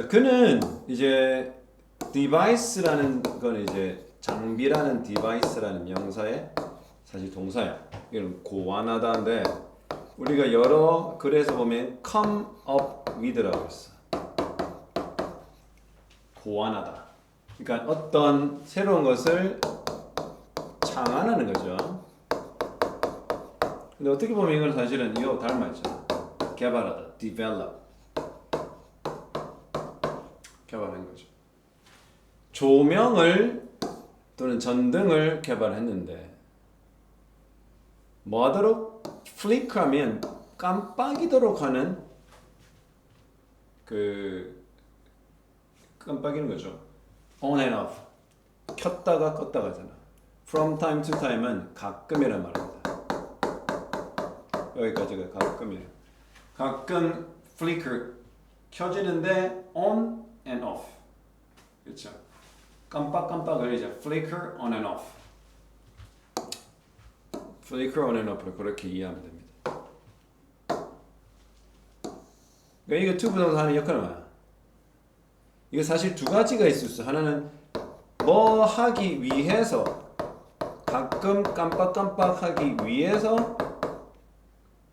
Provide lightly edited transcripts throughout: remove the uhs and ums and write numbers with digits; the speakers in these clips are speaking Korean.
그는 이제 device라는 건 이제 장비라는 device라는 명사의 사실 동사야. 이건 고안하다인데 우리가 여러 글에서 보면 come up with라고 했어. 고안하다. 그러니까 어떤 새로운 것을 창안하는 거죠. 근데 어떻게 보면 이건 사실은 이거 닮아있잖아. 개발하다, develop. 개발한 거죠. 조명을 또는 전등을 개발했는데 뭐 하도록? flicker하면 깜빡이도록 하는 그 깜빡이는 거죠. on and off. 켰다가 껐다가 하잖아. from time to time은 가끔이란 말입니다. 여기까지가 가끔이에요. 가끔 flicker 켜지는데 on and off. 그렇죠? 깜빡깜빡을 이제 flicker on and off. flicker on and off를 그렇게 이해하면 됩니다. 그러니까 이거 to 부동사 하는 역할은 뭐야? 이거 사실 두 가지가 있을 수. 하나는 뭐 하기 위해서 가끔 깜빡깜빡 하기 위해서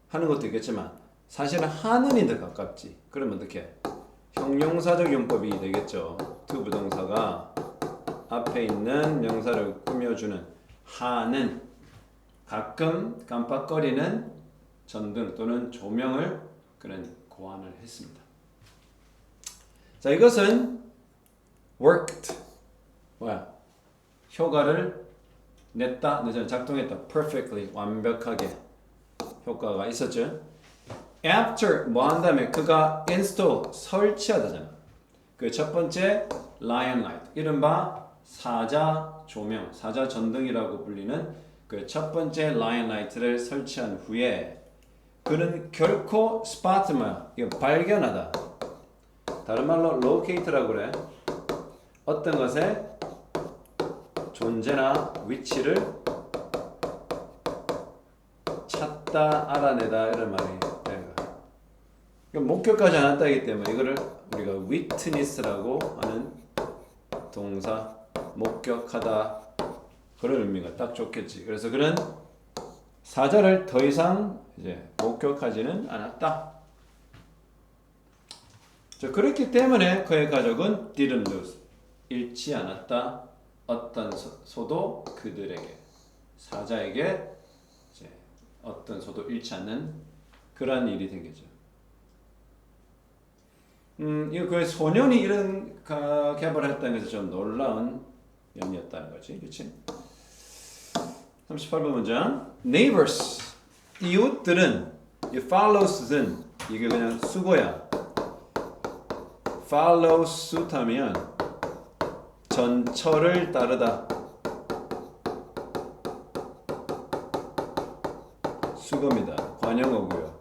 하는 것도 있겠지만 사실은 하는이 더 가깝지. 그러면 어떻게? 형용사적 용법이 되겠죠. to 부동사가 앞에 있는 명사를 꾸며주는 하는 가끔 깜빡거리는 전등 또는 조명을 그는 고안을 했습니다. 자, 이것은 worked 뭐야? 효과를 냈다, 작동했다, perfectly 완벽하게 효과가 있었죠. After 뭐 한 다음에 그가 install 설치하다잖아. 그 첫 번째 lion light 이른바 사자 조명, 사자 전등이라고 불리는 그 첫 번째 lion light를 설치한 후에 그는 결코 spot 뭐야? 이거 발견하다. 다른 말로 locate라고 그래. 어떤 것의 존재나 위치를 찾다, 알아내다 이런 말이 되는 거야. 목격하지 않았다기 때문에 이거를 우리가 witness라고 하는 동사 목격하다 그런 의미가 딱 좋겠지. 그래서 그는 사자를 더 이상 이제 목격하지는 않았다. 자, 그렇기 때문에 그의 가족은 didn't lose 잃지 않았다. 어떤 소도 그들에게 사자에게 이제 어떤 소도 잃지 않는 그러한 일이 생기죠. 이거 그 소년이 이런 개발했다는 것은 좀 놀라운 면이었다는 거지, 그렇지? 38번 문장. Neighbors 이웃들은 이 follows는 이게 그냥 수거야. follow suit 하면 전철을 따르다. 수거입니다. 관용어고요.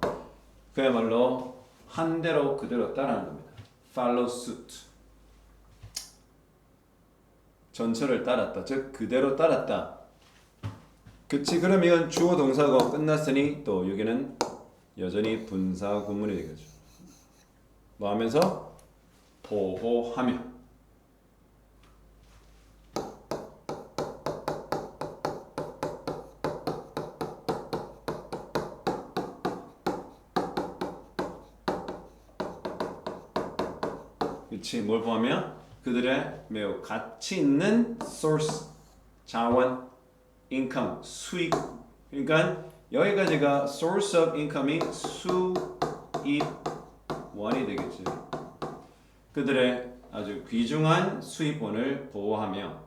그야말로 한 대로 그대로 따라하는 겁니다. follow suit. 전철을 따랐다. 즉 그대로 따랐다. 그치. 그럼 이건 주어 동사고 끝났으니 또 여기는 여전히 분사 구문이 되겠죠. 뭐 하면서? 보호하며. 그치. 뭘 보하며? 그들의 매우 가치 있는 source, 자원, income, 수익. 그러니까 여기까지가 source of income이 수입원이 되겠지. 그들의 아주 귀중한 수입원을 보호하며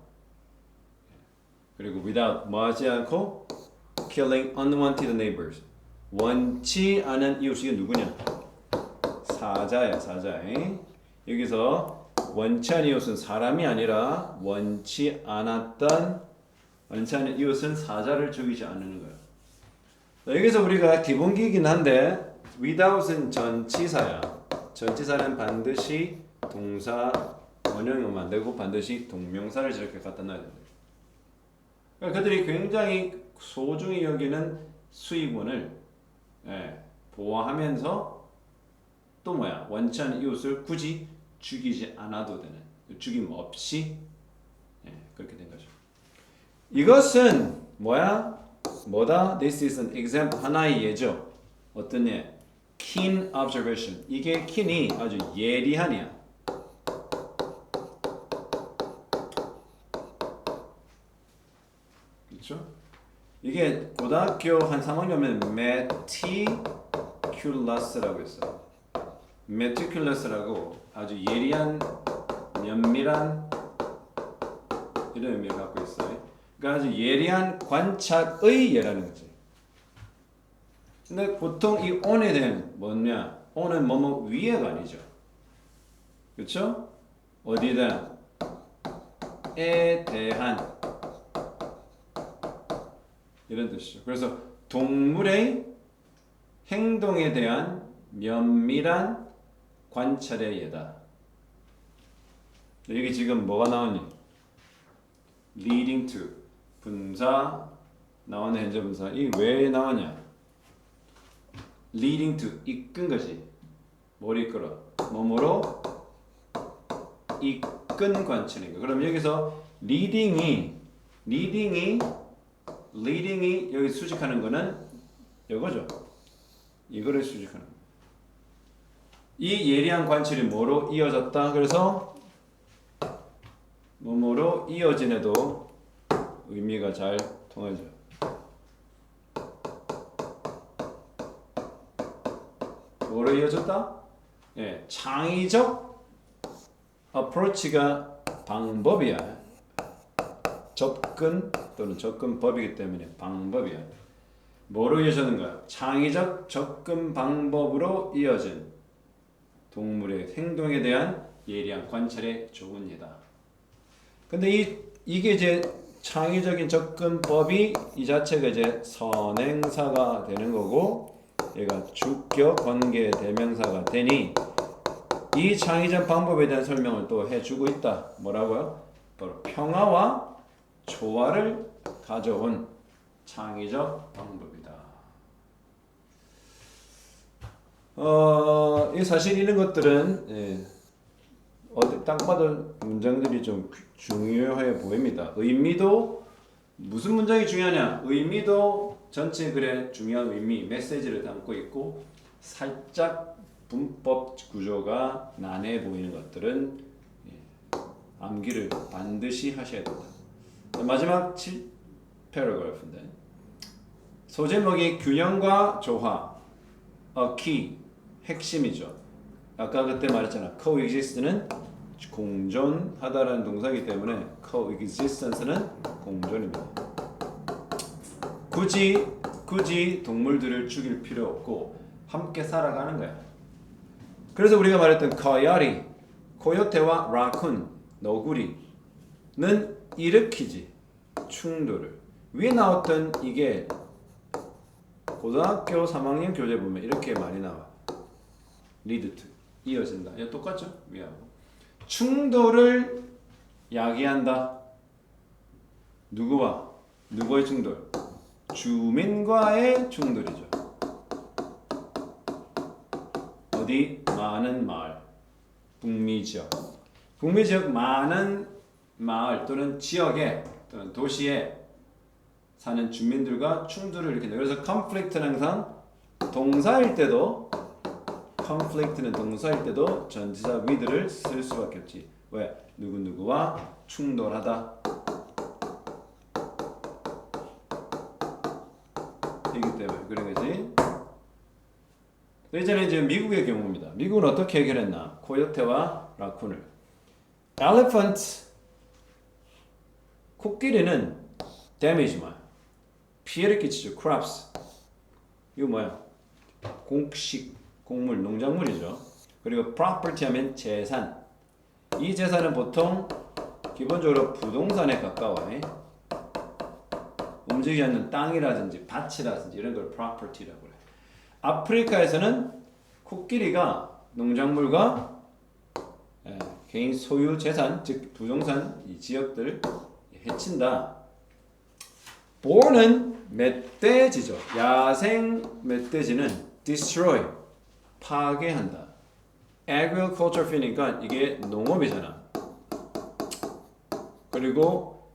그리고 without 뭐하지 않고 killing unwanted neighbors 원치 않은 이웃이 누구냐? 사자야, 사자. 여기서 원치 않은 이웃은 사람이 아니라 원치 않은 이웃은 사자를 죽이지 않는 거야. 여기서 우리가 기본기이긴 한데 without은 전치사야. 전치사는 반드시 동사 원형으로만 되고 반드시 동명사를 저렇게 갖다 놔야 된다. 그러니까 그들이 굉장히 소중히 여기는 수입원을 보호하면서 또 뭐야? 원치 않은 이웃을 굳이 죽이지 않아도 되는 죽임 없이 그렇게 된 거죠. 이것은 뭐다? This is an example. 하나의 예죠. 어떤 예? Keen observation. 이게 keen이 아주 예리한이야. 그렇죠? 이게 고등학교 한 3학년이면 meticulous라고 있어요. meticulous라고 아주 예리한, 면밀한 이런 의미를 갖고 있어요. 그러니까 아주 예리한 관찰의 예라는 거지. 근데 보통 이 on에 대한 뭐냐? on은 뭐뭐 위에가 아니죠. 그렇죠? 어디에 대한? 에 대한 이런 뜻이죠. 그래서 동물의 행동에 대한 면밀한 관찰의 예다. 여기 지금 뭐가 나오니? leading to 분사 나오는 현재 분사. 이 왜 나오냐? leading to 이끈 거지. 뭘 이끌어? 뭐뭐로 이끈 관찰인 거. 그럼 여기서 leading이 여기 수식하는 거는 이거죠. 이거를 수식하는 거. 이 예리한 관찰이 뭐로 이어졌다? 그래서 뭐뭐로 이어진에도 의미가 잘 통하죠. 뭐로 이어졌다? 예, 창의적 approach가 방법이야. 접근 또는 접근법이기 때문에 방법이야. 뭐로 이어졌는가? 창의적 접근 방법으로 이어진 동물의 행동에 대한 예리한 관찰의 좋은 예다. 근데 이게 이제 창의적인 접근법이 이 자체가 이제 선행사가 되는 거고, 얘가 주격 관계 대명사가 되니 이 창의적 방법에 대한 설명을 또 해주고 있다. 뭐라고요? 바로 평화와 조화를 가져온 창의적 방법이다. 사실 이런 것들은 어디 딱 봐도 문장들이 좀 중요해 보입니다. 의미도 무슨 문장이 중요하냐? 의미도 전체 글의 중요한 의미, 메시지를 담고 있고 살짝 문법 구조가 난해 보이는 것들은 암기를 반드시 하셔야 된다. 마지막 7패러그래프인데 소제목이 균형과 조화, key, 핵심이죠. 아까 그때 말했잖아. coexist는 공존하다라는 동사이기 때문에 coexistence,는 공존입니다. 굳이 동물들을 죽일 필요 없고 함께 살아가는 거야. 그래서 우리가 말했던 coyote, 코요테와 raccoon, 너구리는 일으키지 충돌을. 위에 나왔던 이게 고등학교 3학년 교재 보면 이렇게 많이 나와. lead to, 이어진다. 이거 똑같죠? 위하고. 충돌을 야기한다. 누구와? 누구의 충돌? 주민과의 충돌이죠. 어디? 많은 마을. 북미 지역. 북미 지역 많은 마을 또는 지역에 또는 도시에 사는 주민들과 충돌을 일으킨다. 그래서 conflict는 항상 동사일 때도 conflict는 동사일 때도 전치사 with를 쓸 수밖에 없지. 왜? 누구누구와 충돌하다. 이기 때문에 그런 거지. 이제는 이제 미국의 경우입니다. 미국은 어떻게 해결했나? 코요테와 라쿤을. elephant, 코끼리는 damage만 피해를 끼치죠. crops. 이거 뭐야? 곡식, 곡물, 농작물이죠. 그리고 property 하면 재산. 이 재산은 보통 기본적으로 부동산에 가까워요. 움직이지 않는 땅이라든지 밭이라든지 이런 걸 property라고 그래요. 아프리카에서는 코끼리가 농작물과 개인 소유 재산, 즉 부동산 이 지역들을 해친다. 보어는 멧돼지죠. 야생 멧돼지는 destroy, 파괴한다. agriculture fe니까 이게 농업이잖아. 그리고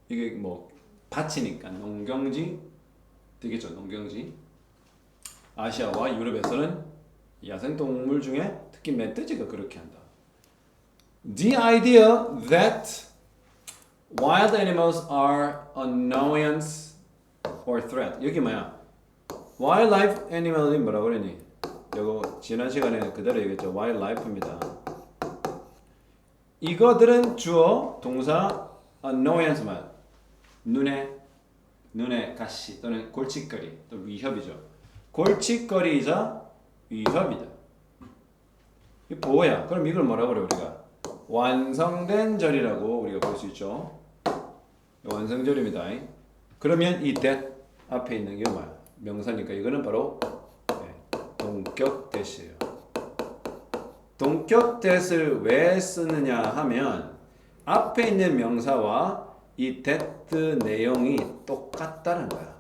이게 뭐 밭이니까 농경지 되겠죠. 농경지. 아시아와 유럽에서는 야생동물 중에 특히 멧돼지가 그렇게 한다. The idea that wild animals are annoyance or threat. 여기 뭐야? wildlife animal이 뭐라고 그러니? 이거 지난 시간에 그대로 얘기했죠. wildlife입니다. 이거들은 주어, 동사, annoyance만 눈에 가시 또는 골칫거리 또 위협이죠. 골칫거리이자 위협이다. 이 뭐야? 그럼 이걸 뭐라고 그래 우리가? 완성된 절이라고 우리가 볼 수 있죠. 완성절입니다. 그러면 이 that 앞에 있는 게 뭐야? 명사니까 이거는 바로 동격 that이에요. 동격 that을 왜 쓰느냐 하면 앞에 있는 명사와 이 that 내용이 똑같다는 거야.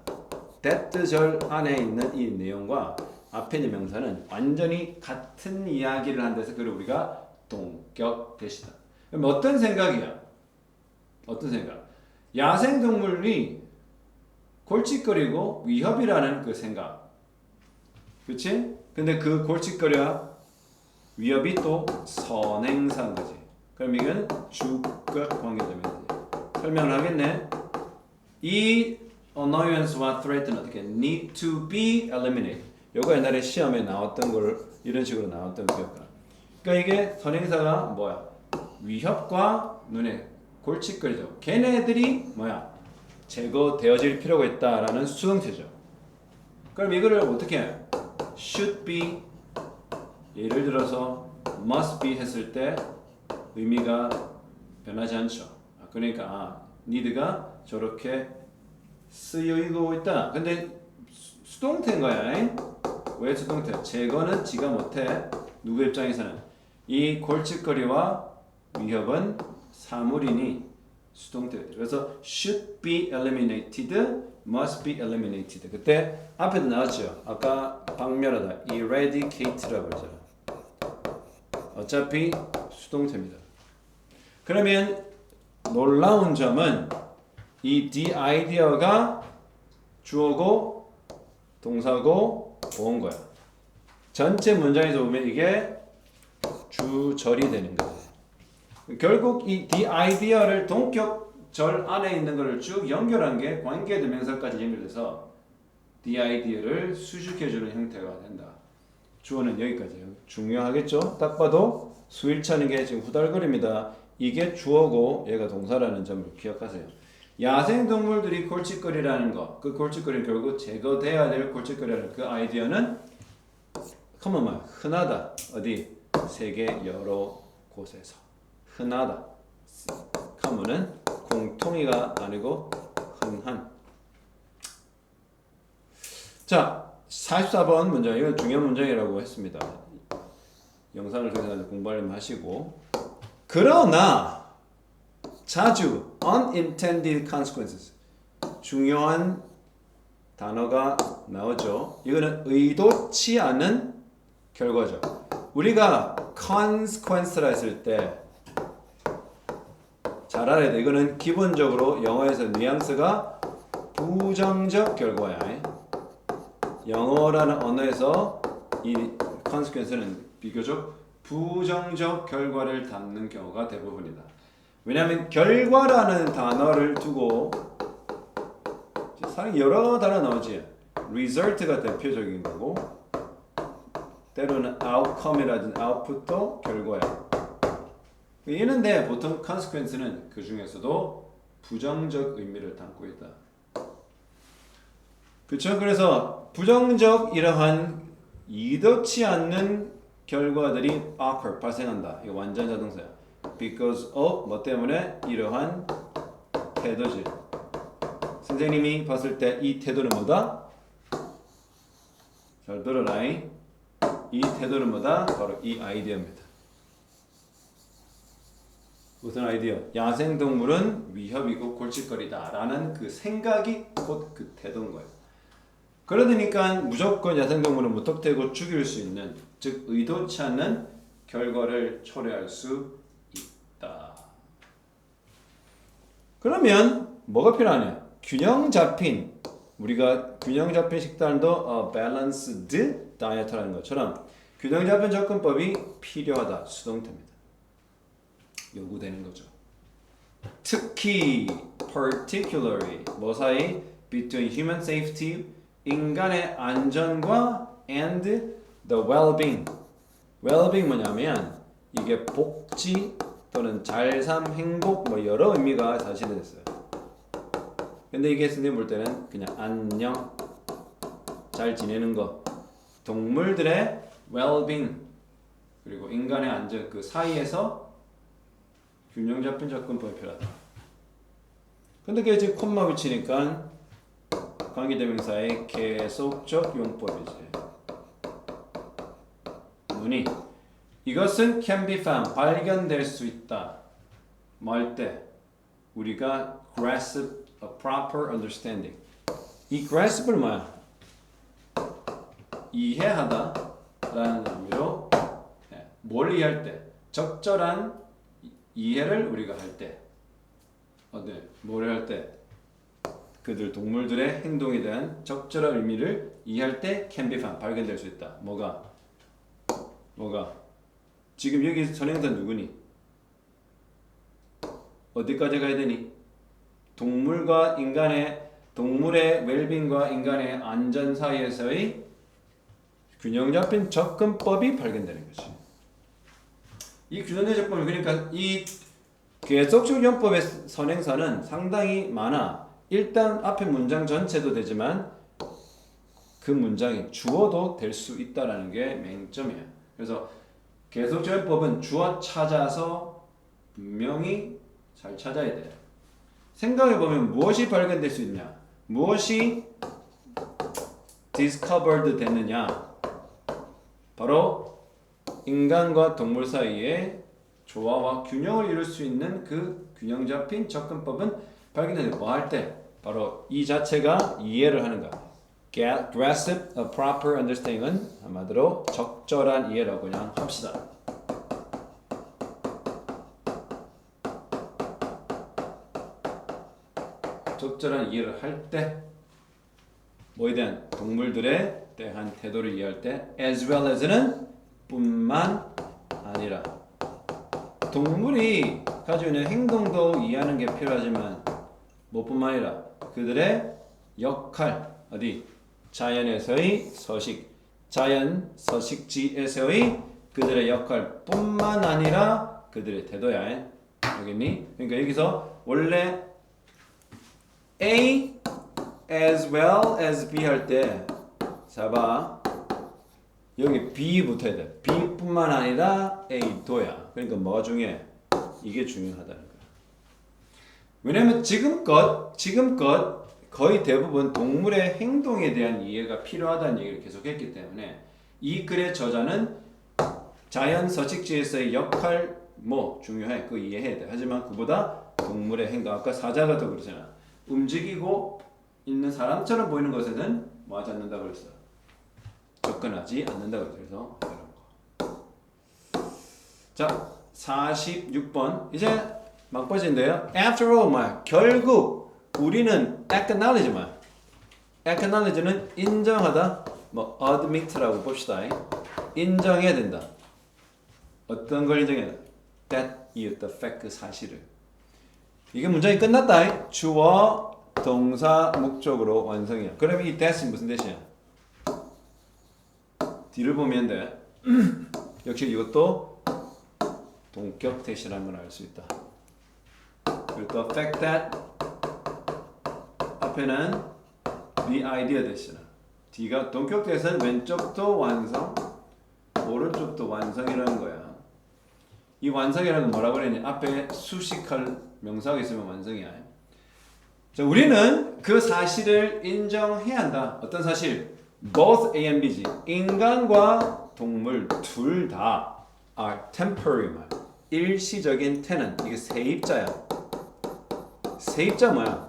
that 절 안에 있는 이 내용과 앞에 있는 명사는 완전히 같은 이야기를 한데서 그걸 우리가 동격 that이다. 그럼 어떤 생각이야? 어떤 생각? 야생동물이 골칫거리고 위협이라는 그 생각. 그치? 근데 그 골칫거리와 위협이 또 선행사인 거지. 그럼 이건 주격 관계점이지. 설명을 하겠네. 이 annoyance와 threat는 어떻게? need to be eliminated. 요거 옛날에 시험에 나왔던 걸 이런 식으로 나왔던 기억나. 그러니까 이게 선행사가 뭐야? 위협과 눈에 골칫거리죠. 걔네들이 뭐야? 제거되어질 필요가 있다라는 수동태죠. 그럼 이거를 어떻게 해? should be 예를 들어서 must be 했을 때 의미가 변하지 않죠. 그러니까 need가 저렇게 쓰이고 있다. 근데 수동태인 거야. 왜 수동태? 제거는 지가 못해. 누구 입장에서는 이 골칫거리와 위협은 사물이니 수동태. 그래서 should be eliminated, must be eliminated. 그때 앞에도 나왔죠. 아까 박멸하다, eradicate라고 그러잖아. 어차피 수동태입니다. 그러면 놀라운 점은 이 the idea가 주어고 동사고 온 거야. 전체 문장에서 보면 이게 주절이 되는 거예요. 결국 이 the idea를 동격절 안에 있는 것을 쭉 연결한 게 관계대명사까지 연결돼서 the idea를 수식해주는 형태가 된다. 주어는 여기까지예요. 중요하겠죠? 딱 봐도 수일차는 게 지금 후달거립니다. 이게 주어고 얘가 동사라는 점을 기억하세요. 야생동물들이 골칫거리라는 거, 그 골칫거리는 결국 제거돼야 될 골칫거리라는 그 아이디어는 커먼만 흔하다. 어디? 세계 여러 곳에서 흔하다. 커먼은 공통이가 아니고 흔한. 자, 44번 문장. 이건 중요한 문장이라고 했습니다. 영상을 통해서 공부를 하시고. 그러나 자주 unintended consequences 중요한 단어가 나오죠. 이거는 의도치 않은 결과죠. 우리가 consequence라 했을 때 잘 알아야 돼. 이거는 기본적으로 영어에서 뉘앙스가 부정적 결과야. 영어라는 언어에서 이 consequence는 비교적 부정적 결과를 담는 경우가 대부분이다. 왜냐하면 결과라는 단어를 두고 사실 여러 단어 나오지. result가 대표적인 거고 때로는 outcome이라든지 output도 결과야. 이는데 보통 consequence는 그 중에서도 부정적 의미를 담고 있다. 그렇죠? 그래서 부정적 이러한 의도치 않는 결과들이 occur 발생한다. 이거 완전 자동사야. Because of 뭐 때문에 이러한 태도지. 선생님이 봤을 때 이 태도는 뭐다? 잘 들어라. 이 태도는 뭐다? 바로 이 아이디어입니다. 무슨 아이디어? 야생동물은 위협이고 골칫거리다 라는 그 생각이 곧 그 태도인 거예요. 그러니까 무조건 야생동물은 무턱대고 죽일 수 있는, 즉 의도치 않는 결과를 초래할 수 있다. 그러면 뭐가 필요하냐? 균형 잡힌 우리가 균형 잡힌 식단도 balanced diet라는 것처럼 균형 잡힌 접근법이 필요하다. 수동태입니다. 요구되는 거죠. 특히 particularly 뭐 사이 between human safety 인간의 안전과 and the well-being. well-being 뭐냐면 이게 복지 또는 잘삼, 행복 뭐 여러 의미가 사실은 있어요. 근데 이게 선생님 볼 때는 그냥 안녕, 잘 지내는 거, 동물들의 well-being 그리고 인간의 안전 그 사이에서 균형 잡힌 접근법이 필요하다. 근데 그게 지금 콤마 붙이니까 관계대명사의 계속적 용법이지. 문이 이것은 can be found 발견될 수 있다. 뭐 할 때 우리가 grasp a proper understanding. 이 grasp는 뭐야? 이해하다 라는 의미로 뭘 이해할 때 적절한 이해를 우리가 할 때 뭘 할 때 그들 동물들의 행동에 대한 적절한 의미를 이해할 때 can be found 발견될 수 있다. 뭐가 지금 여기 선행사 누구니? 어디까지 가야 되니? 동물의 웰빙과 인간의 안전 사이에서의 균형 잡힌 접근법이 발견되는 것이. 이 균형 잡힌 접근법 그러니까 이 계속적 용법의 선행사는 상당히 많아. 일단 앞에 문장 전체도 되지만 그 문장이 주어도 될 수 있다라는 게 맹점이야. 그래서 계속적 용법은 주어 찾아서 분명히 잘 찾아야 돼. 생각해보면 무엇이 발견될 수 있냐? 무엇이 discovered 됐느냐? 바로 인간과 동물 사이에 조화와 균형을 이룰 수 있는 그 균형 잡힌 접근법은 발견되는 뭐 할 때? 바로 이 자체가 이해를 하는 거. grasp a proper understanding은 한마디로 적절한 이해라고 그냥 합시다. 적절한 이해를 할 때 뭐에 대한 동물들에 대한 태도를 이해할 때 as well as는 뿐만 아니라 동물이 가지고 있는 행동도 이해하는 게 필요하지만 뭐뿐만 아니라 그들의 역할 어디 자연에서의 서식 자연 서식지에서의 그들의 역할뿐만 아니라 그들의 태도야. 알겠니? 그러니까 여기서 원래 A as well as B 할 때 잡아 여기 B 붙어야 돼. B뿐만 아니라 A도야. 그러니까 뭐가 중요해? 이게 중요하다는 거야. 왜냐면 지금껏 거의 대부분 동물의 행동에 대한 이해가 필요하다는 얘기를 계속했기 때문에 이 글의 저자는 자연 서식지에서의 역할 뭐 중요해. 그거 이해해야 돼. 하지만 그보다 동물의 행동 아까 사자가 더 그러잖아. 움직이고 있는 사람처럼 보이는 것에는 뭐 하지 않는다고 그랬어. 접근하지 않는다고 그래서 이런 거. 자, 46번 이제 막바지인데요. After all, 뭐야? 결국 우리는 acknowledge 뭐야? acknowledge는 인정하다, 뭐 admit라고 봅시다. 인정해야 된다. 어떤 걸 인정해야 돼? That is the fact, 그 사실을. 이게 문장이 끝났다. 주어, 동사, 목적으로 완성이야. 그러면 이 that이 무슨 that이야? 뒤를 보면 돼. 역시 이것도 동격 that이라는 걸 알 수 있다. 그리고 the fact that 앞에는 the idea that이다. D가 동격 that은 왼쪽도 완성, 오른쪽도 완성이라는 거야. 이 완성이라는 건 뭐라고 그랬니? 앞에 수식할 명사가 있으면 완성이야. 자, 우리는 그 사실을 인정해야 한다. 어떤 사실? Both A and B지. 인간과 동물 둘 다 are temporary 말. 일시적인 tenant. 이게 세입자야. 세입자 뭐야?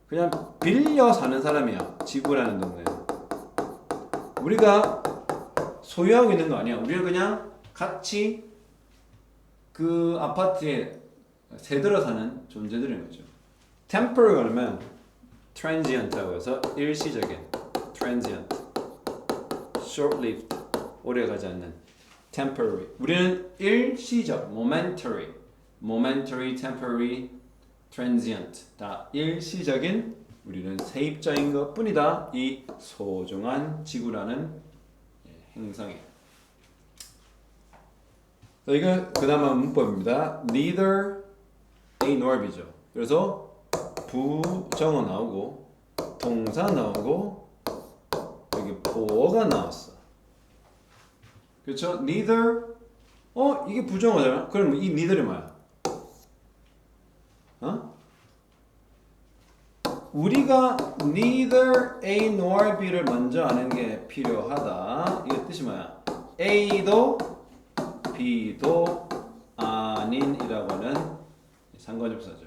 그냥 빌려 사는 사람이야. 지구라는 동네. 우리가 소유하고 있는 거 아니야. 우리는 그냥 같이 그 아파트에 새들어 사는 존재들인 거죠. temporary 그러면 transient라고 해서 일시적인 transient, short-lived 오래가지 않는 temporary. 우리는 일시적 momentary, temporary, transient 다 일시적인 우리는 세입자인 것뿐이다. 이 소중한 지구라는 행성에. 이거 그나마 문법입니다. neither A nor B죠. 그래서 부정어 나오고 동사 나오고 여기 보어가 나왔어. 그렇죠? neither 이게 부정어잖아. 그럼 이 neither이 뭐야? 우리가 neither A nor B를 먼저 아는 게 필요하다. 이게 뜻이 뭐야? A도 B도 아닌이라고 하는 상관접사죠.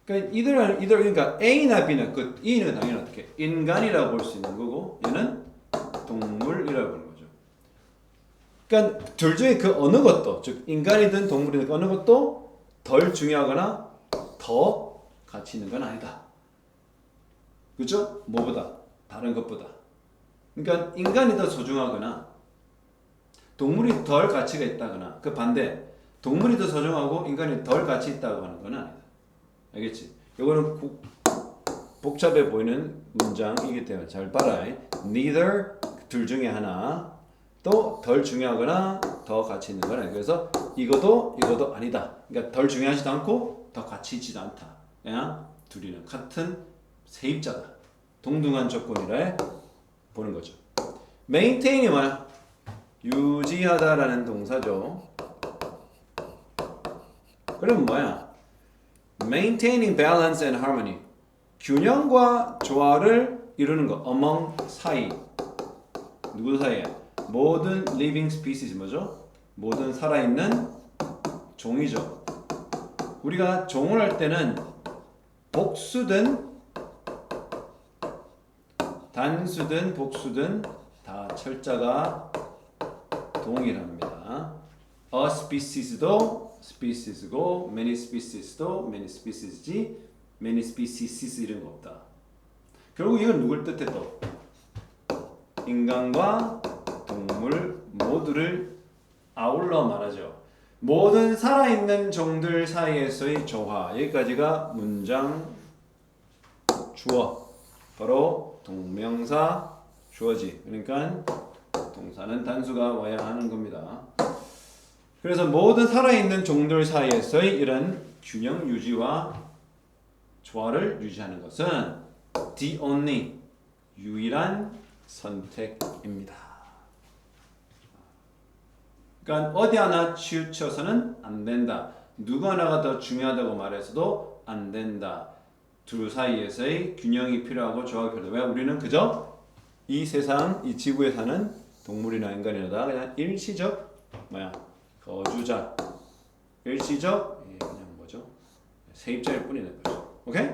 그러니까 그러니까 A나 B는 그 E는 당연히 어떻게 인간이라고 볼 수 있는 거고 얘는 동물이라고 보는 거죠. 그러니까 둘 중에 그 어느 것도 즉 인간이든 동물이든 어느 것도 덜 중요하거나 더 가치 있는 건 아니다. 그렇죠? 뭐보다? 다른 것보다. 그러니까 인간이 더 소중하거나 동물이 덜 가치가 있다거나 그 반대 동물이 더 소중하고 인간이 덜 가치 있다고 하는 건 아니다. 알겠지? 이거는 복잡해 보이는 문장이기 때문에 잘 봐라. neither 둘 중에 하나 또 덜 중요하거나 더 가치 있는 건 아니다. 그래서 이거도 아니다. 그러니까 덜 중요하지도 않고 더 가치 있지도 않다. 그냥 둘이는 같은 세입자다. 동등한 조건이라 보는 거죠. maintain이 뭐야? 유지하다라는 동사죠. 그럼 뭐야? maintaining balance and harmony. 균형과 조화를 이루는 거. among 사이. 누구 사이에? 모든 living species 뭐죠? 모든 살아있는 종이죠. 우리가 종을 할 때는 복수든 단수든 복수든 다 철자가 동일합니다. A species도 species고 many species도 many species지 many species 이런 거 없다. 결국 이건 누굴 뜻해 또? 인간과 동물 모두를 아울러 말하죠. 모든 살아있는 종들 사이에서의 조화. 여기까지가 문장 주어. 바로 동명사 주어지. 그러니까 동사는 단수가 와야 하는 겁니다. 그래서 모든 살아있는 종들 사이에서의 이런 균형 유지와 조화를 유지하는 것은 the only 유일한 선택입니다. 그러니까 어디 하나 치우쳐서는 안 된다. 누구 하나가 더 중요하다고 말해서도 안 된다. 둘 사이에서의 균형이 필요하고 조화가 필요하다. 왜? 우리는 그저 이 세상, 이 지구에 사는 동물이나 인간이나 그냥 일시적 거주자. 일시적 그냥 뭐죠? 세입자일 뿐이는 거죠. 오케이?